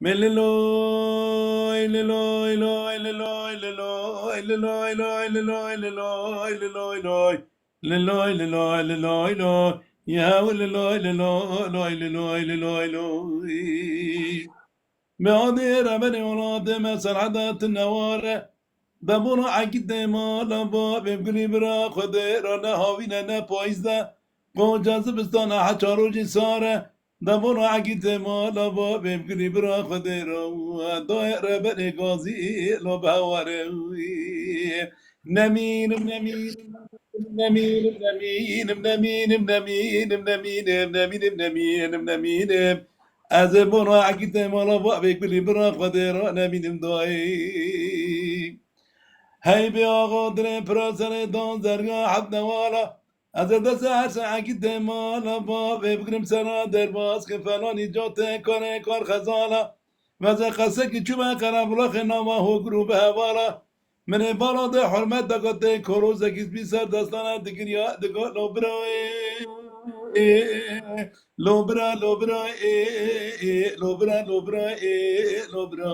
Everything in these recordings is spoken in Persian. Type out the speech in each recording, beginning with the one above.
Meliloy, Liloy, Loy, Liloy, Liloy, Liloy, Loy, Liloy, Liloy, Liloy, Loy, Liloy, Liloy, Liloy, Loy, Yahweh, Liloy, Liloy, Loy, Liloy, Liloy, Loy. بعدي ربني ولاد مثل عدات النوارة دبورا عقد ما لبا بقولي برا خدير أنا هاوينا نبايزدا قو جذبستان حشارو جسارة دبورا عقد ما لبا بقولي برا خدير دائرة بني غازي لو بهواري نمين نمين نمين نمين نمين نمين نمين نمين نمين نمين از برا عقد ما لبا بقولي برا خدير أنا من داي هی بی آقا دل پراسر دان زرگاه حد نوالا از دست هر سعی دمالا با بگرم سرا در باز که فلانی جاته کنه کار خزالا و از قصه که چوبه قرم رخ نامه هگرو به هوالا من بالا ده حرمت دکته کروز کس بی سر دستانه دگریا دگا لوبرا لوبرا لوبرا لوبرا لوبرا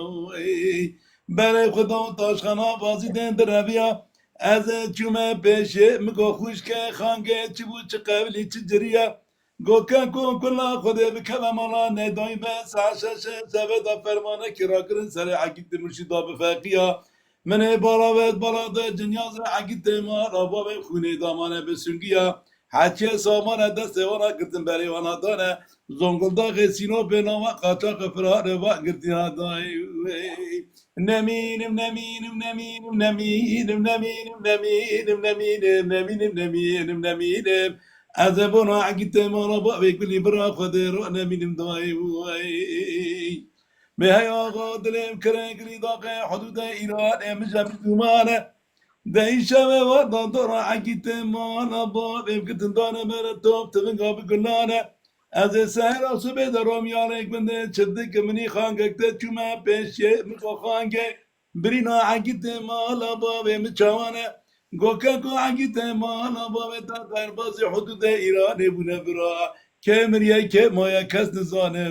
برای خدا تاشخانا بازی دن در رویا از چومه پیشه مگو خوش که خانگه چی بود چه قبلی چی جریا گوکن کن کلا خوده بکوه مالا ندایی به سعشش سبدا فرمانه کرا کرن سر عقید مرشیدا بفقیا من بالا ده جنیاز عقید ما رابا به خونه دامانه بسنگیا حچه سامان دست وانا گرتن برای وانا دانه زنگلداغ سینو به نام قاچاق فرار و گرتینا دای نمینم نمینم نمینم نمینم نمینم نمینم نمینم نمینم نمینم نمینم از بنا عقیت مالا با بکلی برا خود رو نمینم دای به های آقا دلم کرنگلی داقه حدود ایران امجم دومانه دهی شوه و دادارا عقیت مالا با بکتن دانه مرا توب تبنگا بگلانه از سهر آسوبه دارم یارک بنده چده که منی خانگکته چومه پیشه مخوا خانگه برینا عقیت مالا بابه مچوانه گوکه کو عقیت مالا بابه تا در بازی حدود ایرانه بونه برا که مریه که مایا کس نزانه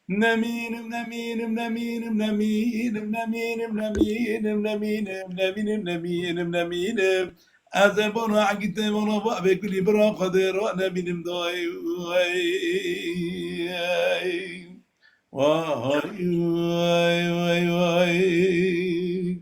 نمینم نمینم نمینم نمینم نمینم نمینم نمینم نمینم نمینم نمینم از بنا عقیت مالا بابه کلی برا خده را نمینم دای وای وای وای وای